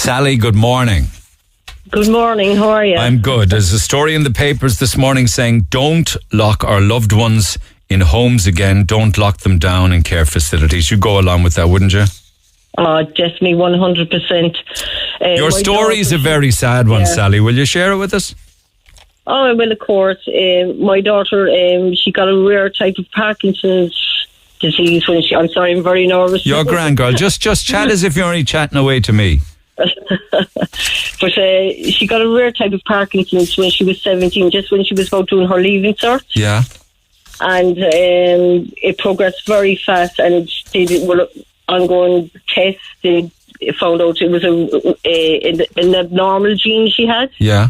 Sally, good morning. Good morning, how are you? I'm good. There's a story in the papers this morning saying don't lock our loved ones in homes again. Don't lock them down in care facilities. You'd go along with that, wouldn't you? Oh, definitely 100%. Your story is a very sad one, Sally. Will you share it with us? Oh, well, of course. My daughter, she got a rare type of Parkinson's disease when I'm sorry, I'm very nervous. You're grand, girl. Just chat as if you're only chatting away to me. But she got a rare type of Parkinson's when she was 17, just when she was about doing her leaving cert. Yeah. And it progressed very fast, and they were ongoing tests. They found out it was an abnormal gene she had. Yeah.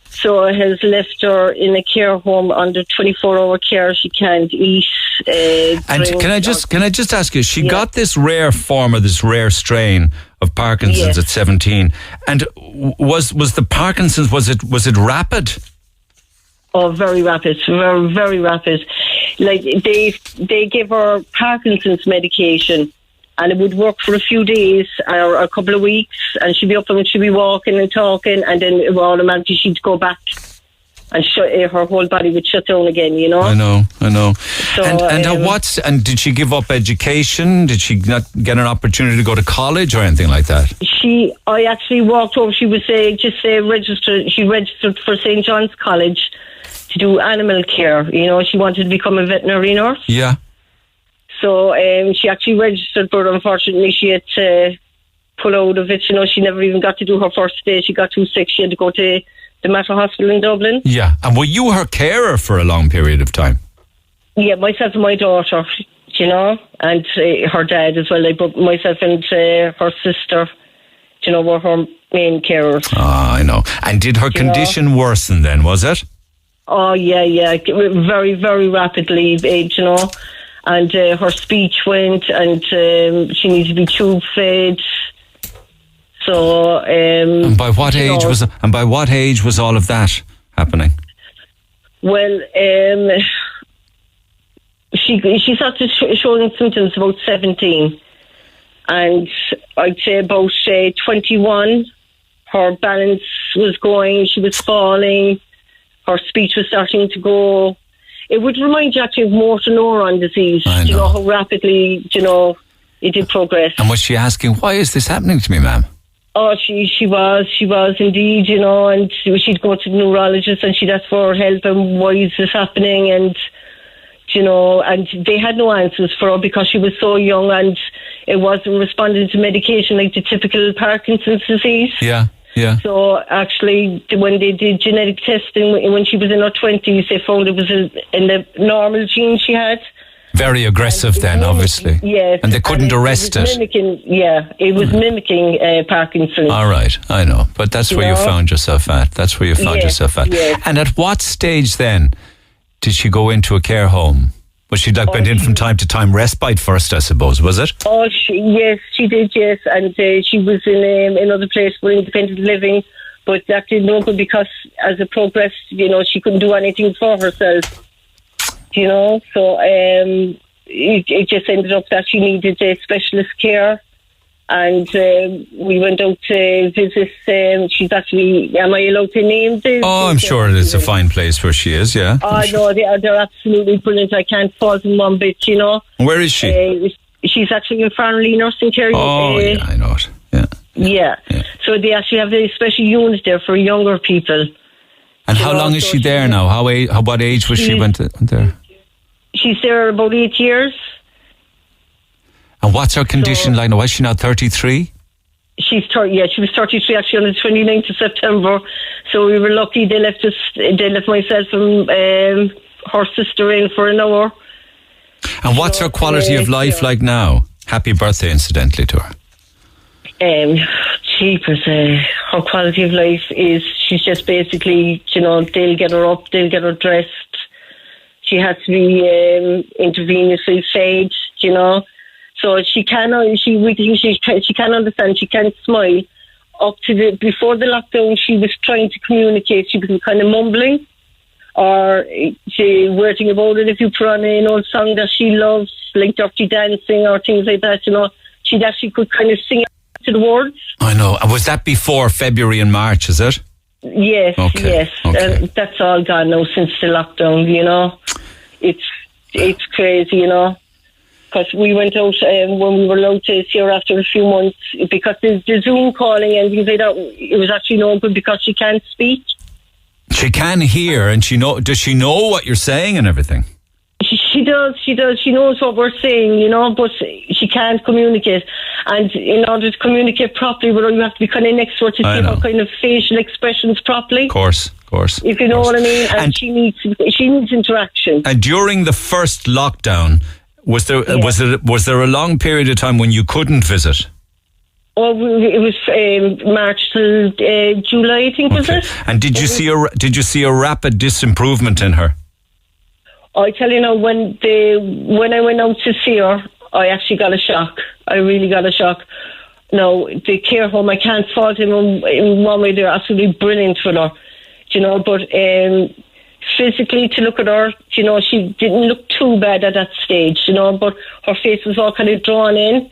So it has left her in a care home under 24-hour care. She can't eat. And can I just ask you? She got this rare form of this rare strain of Parkinson's at 17, and was the Parkinson's was it rapid? Oh, very rapid, very very rapid. Like they give her Parkinson's medication, and it would work for a few days or a couple of weeks, and she'd be up and she'd be walking and talking, and then automatically she'd go back, and her whole body would shut down again. You know. I know. So, and did she give up education? Did she not get an opportunity to go to college or anything like that? I actually walked over. She was registered. She registered for St. John's College to do animal care. You know, she wanted to become a veterinary nurse. Yeah. So she actually registered, but unfortunately she had to pull out of it. You know, she never even got to do her first day. She got too sick. She had to go to the Mater Hospital in Dublin. Yeah. And were you her carer for a long period of time? Yeah, myself and my daughter, you know, and her dad as well. But myself and her sister, you know, were her main carers. I know. And did her condition worsen then, was it? Oh, yeah. Very, very rapidly, you know. And her speech went, and she needed to be tube fed. So, and by what age was all of that happening? Well, she started showing symptoms about 17, and I'd say about 21, her balance was going. She was falling. Her speech was starting to go. It would remind you actually of motor neuron disease. You know how rapidly, it did progress. And was she asking, why is this happening to me, ma'am? Oh, she was indeed, and she'd go to the neurologist and she'd ask for help and why is this happening, and and they had no answers for her because she was so young and it wasn't responding to medication like the typical Parkinson's disease. Yeah. Yeah. So actually, when they did genetic testing when she was in her 20s, they found it was an abnormal gene she had. Very aggressive then, obviously. Yes. And they couldn't arrest it. It was mimicking Parkinson's. All right, I know. But that's where you found yourself at. Yes. And at what stage then did she go into a care home? Was she went in from time to time respite first, I suppose, was it? Oh, yes, she did, yes. And she was in another place for independent living, but that did no good because as it progressed, she couldn't do anything for herself. So it just ended up that she needed specialist care. And we went out to visit. She's actually, am I allowed to name this? Oh, I'm sure it's a fine place where she is, yeah. Oh, no, they're absolutely brilliant. I can't fault them one bit, Where is she? She's actually in Farnley Nursing Care. Oh, yeah, I know it. Yeah. So they actually have a special unit there for younger people. And how long is she there now? What age was she went there? She's there about 8 years. And what's her condition like now? Is she now 33? She was 33 actually on the 29th of September. So we were lucky. They left myself and her sister in for an hour. And what's her quality of life like now? Happy birthday, incidentally, to her. Her quality of life is she's just basically, they'll get her up, they'll get her dressed. She has to be intravenously fed, So she can understand. She can't smile. Before the lockdown, she was trying to communicate. She was kind of mumbling, or she wording about it. If you put on an old song that she loves, like Dirty Dancing or things like that, she actually could kind of sing it to the wards. I know. And was that before February and March, is it? Yes, yes. And that's all gone now since the lockdown, you know. It's crazy, you know. Because we went out when we were allowed to see her after a few months, because the Zoom calling and things like that, it was actually no good because she can't speak. She can hear, and does she know what you're saying and everything? She does. She knows what we're saying, you know, but she can't communicate. And in order to communicate properly with her, you have to be kind of next to her to see her kind of facial expressions properly. Of course. If you know what I mean. And she needs interaction. And during the first lockdown, was there a long period of time when you couldn't visit? Oh, it was March till July, I think, was it? And did you see a rapid disimprovement in her? I tell you now, when I went out to see her, I actually got a shock. I really got a shock. Now, the care home, I can't fault him in one way. They're absolutely brilliant with her, you know. But physically, to look at her, you know, she didn't look too bad at that stage, you know. But her face was all kind of drawn in,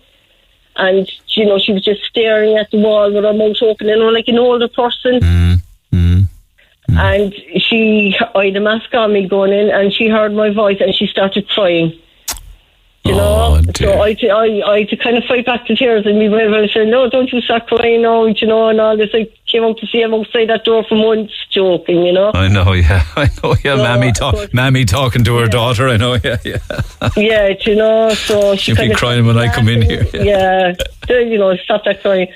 and you know, she was just staring at the wall with her mouth open, you know, like an older person. And I had a mask on me going in, and she heard my voice and she started crying. You know, so I had to kind of fight back the tears, and I said, "No, don't you start crying now," you know, and all this. I came out to see him outside that door for months, joking, you know. I know, yeah. Mammy talking to her daughter. I know, yeah. Yeah, you know, so she She'll be crying when I come in here. Yeah, you know, stop that crying.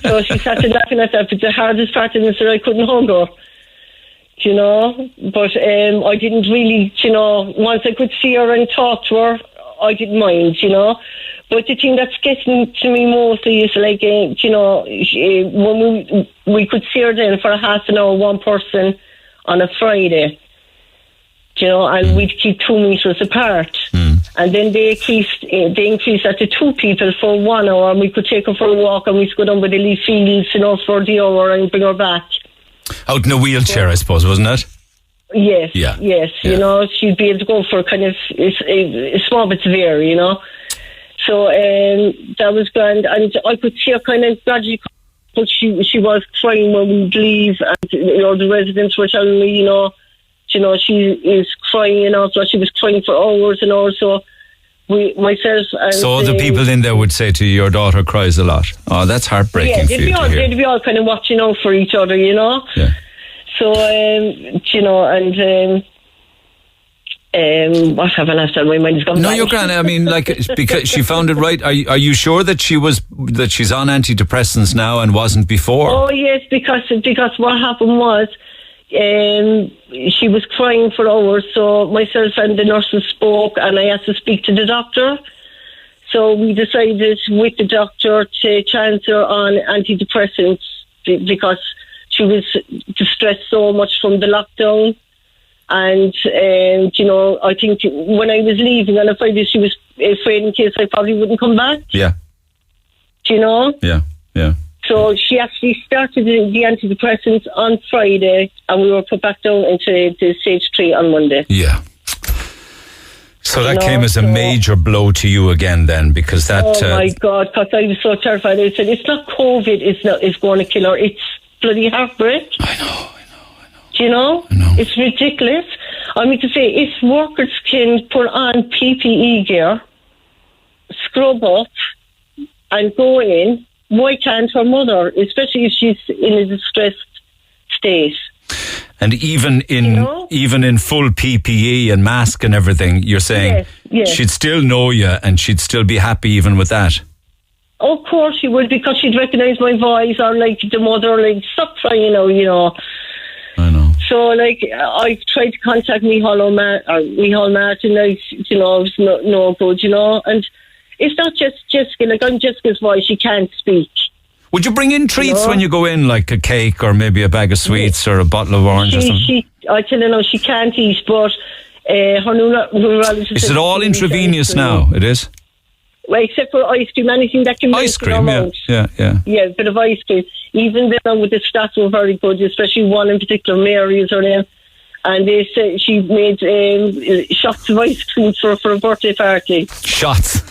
So she started laughing at that, but the hardest part of it is I couldn't hug her. You know, but I didn't really, you know, once I could see her and talk to her, I didn't mind, you know. But the thing that's getting to me mostly is like, you know, when we could see her then for a half an hour, one person on a Friday, you know, and we'd keep 2 meters apart. And then they increased that to 2 people for 1 hour, and we could take her for a walk, and we could go down by the leaf fields, you know, for the hour and bring her back. Out in a wheelchair, I suppose, wasn't it? Yes, yes. You know, she'd be able to go for kind of a small bit severe, you know. So that was grand, and I could see her kind of gradually, but she was crying when we'd leave, and you know, the residents were telling me, you know, she is crying, and also she was crying for hours and hours. So myself and so the people in there would say to you, your daughter cries a lot. Oh, that's heartbreaking for you to hear. They'd be all kind of watching out for each other, you know. Yeah. So, you know, and what have I left on my mind? Is gone. No, you're grand. I mean, like, because she found it right. Are you sure that she's on antidepressants now and wasn't before? Oh yes, because what happened was, she was crying for hours, so myself and the nurses spoke, and I had to speak to the doctor. So we decided with the doctor to transfer on antidepressants because she was distressed so much from the lockdown. And, you know, I think when I was leaving on a Friday, she was afraid in case I probably wouldn't come back. Yeah. Do you know? Yeah. So she actually started the antidepressants on Friday, and we were put back down into the stage 3 on Monday. Yeah. So that came as a major blow to you again then, because that... Oh my God, because I was so terrified. I said, it's not COVID it's going to kill her, it's bloody heartbreak. I know. Do you know? I know. It's ridiculous. I mean to say, if workers can put on PPE gear, scrub up, and go in, why can't her mother, especially if she's in a distressed state? And even in full PPE and mask and everything, you're saying she'd still know you and she'd still be happy even with that? Of course she would, because she'd recognise my voice, or like the mother, like, stop crying now, you know. I know. So, like, I tried to contact Micheál Martin, like, you know, it was no good, you know. And it's not just Jessica, like, I'm Jessica's voice, she can't speak. Would you bring in treats when you go in, like a cake or maybe a bag of sweets or a bottle of orange or something? I tell you now, she can't eat, but her neurologist... Is it all intravenous now? It is? Well, except for ice cream, anything that can... Ice cream, yeah. Yeah, a bit of ice cream. Even then with the staff were very good, especially one in particular, Mary is her name. And they said she made shots of ice cream for a birthday party. Shots?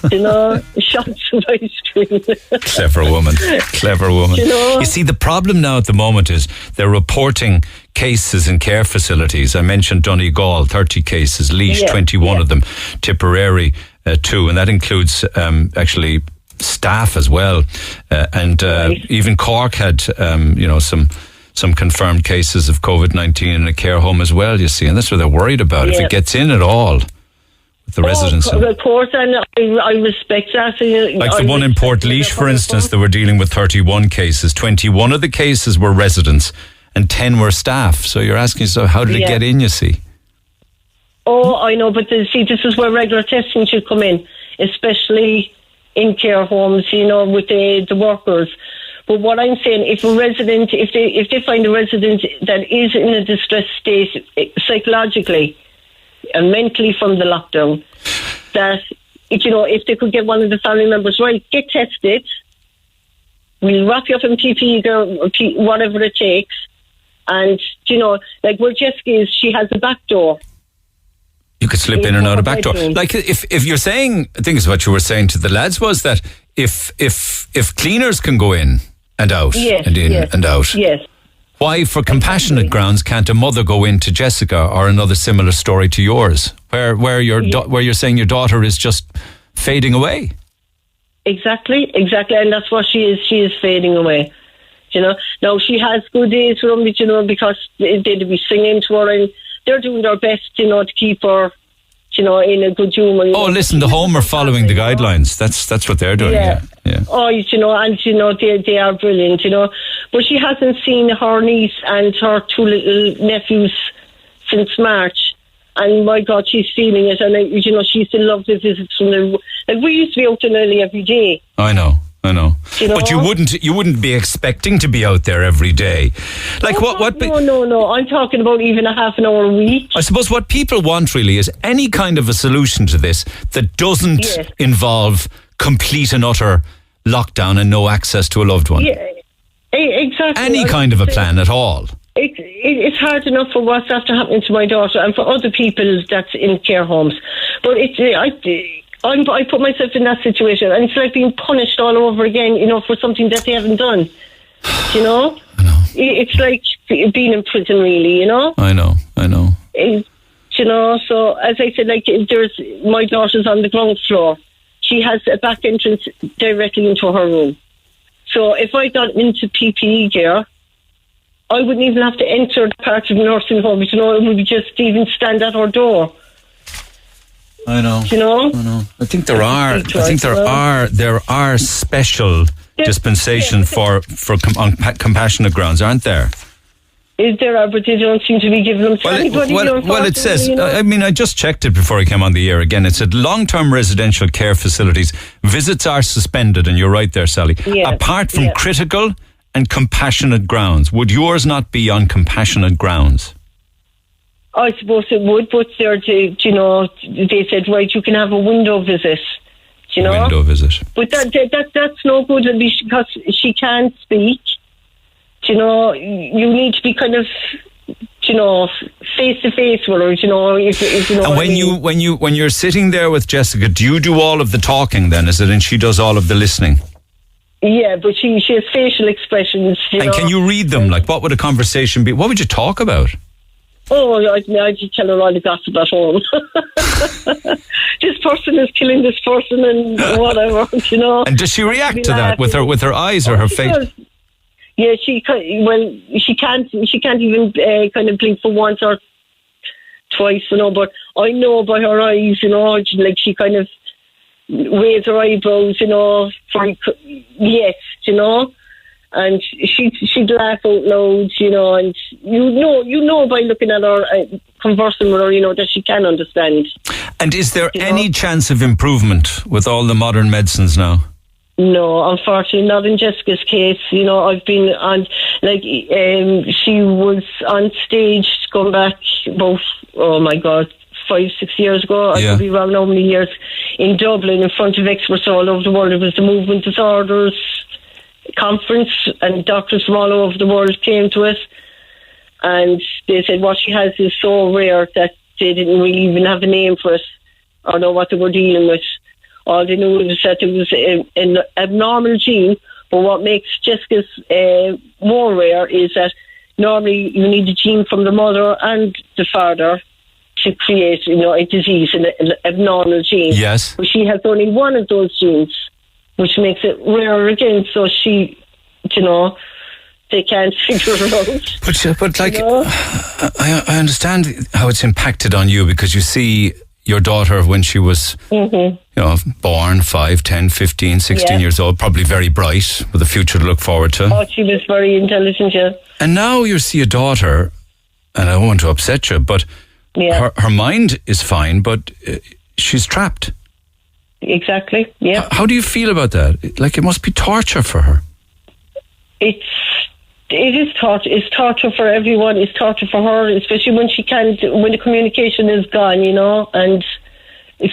Shots of ice cream. Clever woman. You see, the problem now at the moment is they're reporting cases in care facilities. I mentioned Donegal, 30 cases, Laois, 21 of them, Tipperary, 2, and that includes actually staff as well. And even Cork had, some confirmed cases of COVID-19 in a care home as well, you see, and that's what they're worried about, if it gets in at all with the residents. Of course, and I respect that. Like the one in Port Laois, for instance, they were dealing with 31 cases. 21 of the cases were residents and 10 were staff. So you're asking yourself, how did it get in, you see? Oh, I know, but this is where regular testing should come in, especially in care homes, with the workers. But what I'm saying, if a resident, if they find a resident that is in a distressed state psychologically and mentally from the lockdown, that if they could get one of the family members, right, get tested, we'll wrap you up in PPE or whatever it takes, and like where Jessica is, she has a back door. You could slip in and out a back door. Like if you're saying, I think it's what you were saying to the lads, was that if cleaners can go in and out and out, why, for compassionate grounds, can't a mother go in to Jessica or another similar story to yours, where you're saying your daughter is just fading away? Exactly, and that's what she is. She is fading away. Now she has good days from it, because they'd be singing to her and they're doing their best, to keep her, in a good humour. Listen, the home are following the guidelines. That's what they're doing. Yeah. Oh, they are brilliant, But she hasn't seen her niece and her 2 little nephews since March. And my God, she's feeling it. And, she still loves the visits from them. Like, we used to be out there nearly every day. I know. But you wouldn't be expecting to be out there every day. Like No. I'm talking about even a half an hour a week. I suppose what people want really is any kind of a solution to this that doesn't involve complete and utter lockdown and no access to a loved one. Yeah, exactly. Any kind of a plan at all. It's hard enough for what's after happening to my daughter and for other people that's in care homes. But I put myself in that situation, and it's like being punished all over again, for something that they haven't done. I know. It's like being in prison, really, I know. So as I said, like my daughter's on the ground floor. She has a back entrance directly into her room. So if I got into PPE gear, I wouldn't even have to enter the part of the nursing home. It would be just even stand at her door. I know. I know. I think there are special dispensations for compassionate grounds, aren't there? There are, but they don't seem to be giving them to anybody. Well, it says, I just checked it before I came on the air again. It said long-term residential care facilities, visits are suspended, and you're right there, Sally. Apart from critical and compassionate grounds. Would yours not be on compassionate grounds? I suppose it would, but they said, right, you can have a window visit. Window visit. But that's no good, because she can't speak. You need to be kind of, face to face with her. And when you're sitting there with Jessica, do you do all of the talking then? Is it, and she does all of the listening? Yeah, but she has facial expressions. And can you read them? Like, what would a conversation be? What would you talk about? Oh, I just tell her all the gossip at home. This person is killing this person and whatever, And does she react to that with her eyes or her face? Yeah, she can't even kind of blink for once or twice, but I know by her eyes, like she kind of raise her eyebrows, for yes, and she'd laugh out loud, and you know by looking at her, conversing with her, that she can understand. And is there any chance of improvement with all the modern medicines now? No, unfortunately, not in Jessica's case. I've been on, she was on stage going back about, 5-6 years ago. I could be wrong how many years, in Dublin, in front of experts all over the world. It was the Movement Disorders Conference, and doctors from all over the world came to it. And they said what she has is so rare that they didn't really even have a name for it or know what they were dealing with. All they knew was that it was an abnormal gene, but what makes Jessica's more rare is that normally you need a gene from the mother and the father to create, a disease, an abnormal gene. Yes. But she has only one of those genes, which makes it rare again. So she, they can't figure it out. But like, I understand how it's impacted on you because you see your daughter when she was, born 5, 10, 15, 16 years old, probably very bright with a future to look forward to. Oh, she was very intelligent, yeah. And now you see a daughter, and I don't want to upset you, but her mind is fine, but she's trapped. Exactly, yeah. How do you feel about that? Like, it must be torture for her. It is torture. It's torture for everyone. It's torture for her, especially when when the communication is gone, and it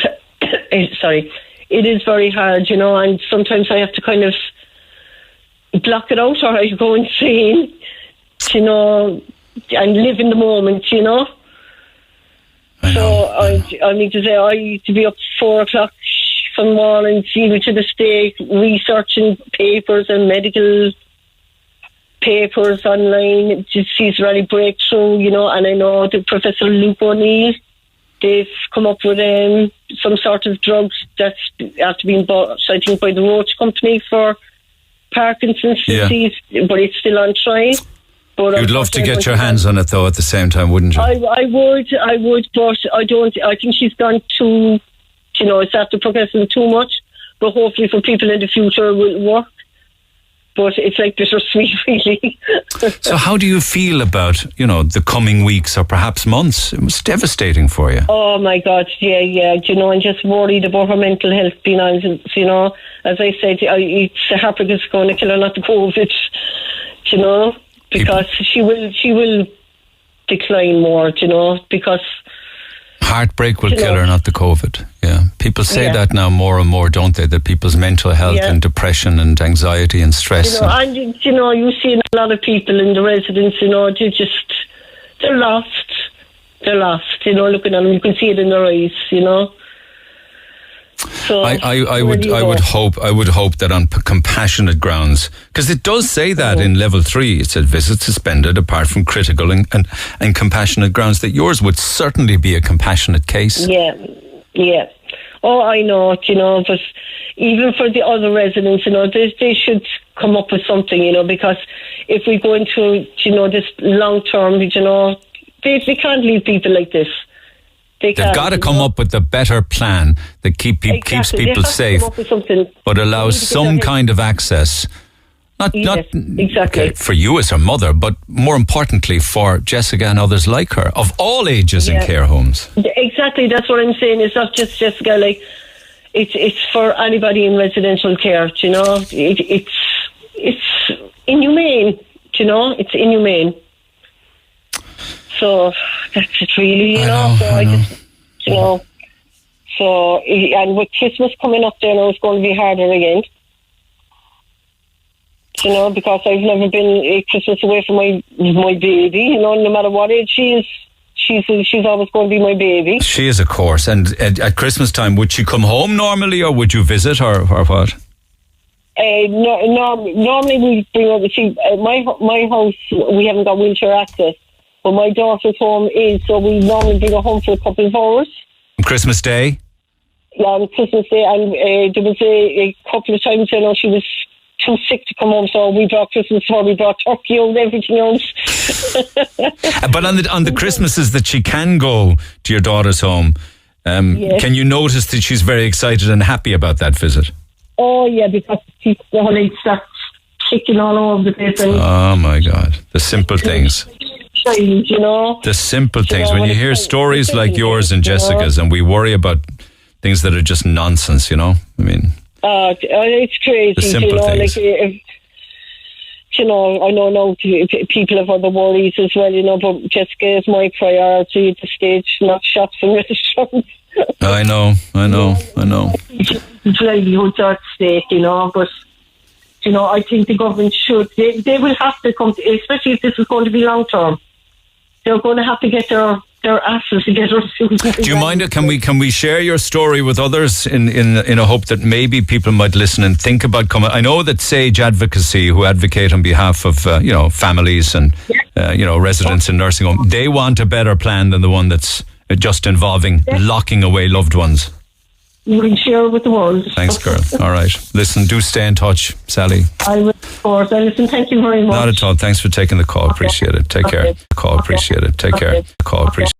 is very hard, and sometimes I have to kind of block it out or I go insane, and live in the moment, I need to say, I used to be up 4 o'clock from the morning, even to this day, researching papers and medical papers online to see if there's any breakthrough, and I know that Professor Luke O'Neill, they've come up with some sort of drugs that's after being bought, I think, by the Roach Company for Parkinson's disease, but it's still on trial. But you'd love to get your hands on it, though, at the same time, wouldn't you? I would, but I don't. I think she's gone too, it's after progressing too much, but hopefully for people in the future it will work. But it's like bittersweet, really. So how do you feel about, the coming weeks or perhaps months? It was devastating for you. Oh, my God, yeah. I'm just worried about her mental health, being honest. As I said, it's the Heartbreak is going to kill her, not the COVID, because she will decline more, because... Heartbreak will kill her, not the COVID. Yeah. People say that now more and more, don't they? That people's mental health and depression and anxiety and stress. You see a lot of people in the residents, they're lost. They're lost, looking at them. You can see it in their eyes, So I would hope that on compassionate grounds, because it does say that in level 3, it said visits suspended apart from critical and compassionate grounds, that yours would certainly be a compassionate case. Yeah. Oh, I know, but even for the other residents, they should come up with something, because if we go into, this long term, they can't leave people like this. They've got to come up with a better plan that keeps people safe, but allows some kind of access. Not exactly for you as her mother, but more importantly for Jessica and others like her of all ages in care homes. Exactly, that's what I'm saying. It's not just Jessica. Like it's for anybody in residential care. It's inhumane. It's inhumane. So that's it, really. I know. So and with Christmas coming up, there now it's going to be harder again. Because I've never been a Christmas away from my baby. No matter what age she is, she's always going to be my baby. She is, of course. And at Christmas time, would she come home normally, or would you visit her, or what? Normally we bring her. My house, we haven't got wheelchair access, but my daughter's home is, so we normally bring her home for a couple of hours. On Christmas Day? Yeah, on Christmas Day, and there was a couple of times, she was too sick to come home, so we brought Christmas before we brought turkey and everything else. But on the Christmases that she can go to your daughter's home, can you notice that she's very excited and happy about that visit? Oh yeah, because she's starts kicking all over the place. Oh my God, the simple things. The simple things. When you hear stories like yours and Jessica's, and we worry about things that are just nonsense, I mean... it's crazy, the simple things. I know now people have other worries as well, but Jessica is my priority at the stage, not shops and restaurants. I know. Livelihoods are at stake, but, I think the government should, they will have to come, especially if this is going to be long term. they're going to have to get their asses together. Do you mind? Can we share your story with others in a hope that maybe people might listen and think about coming? I know that Sage Advocacy, who advocate on behalf of families and residents in nursing homes, they want a better plan than the one that's just involving locking away loved ones. You can share with the world. Thanks, girl. All right. Listen, do stay in touch, Sally. I will, of course. And listen, thank you very much. Not at all. Thanks for taking the call. Appreciate it. Take care. Appreciate it. Take care. Appreciate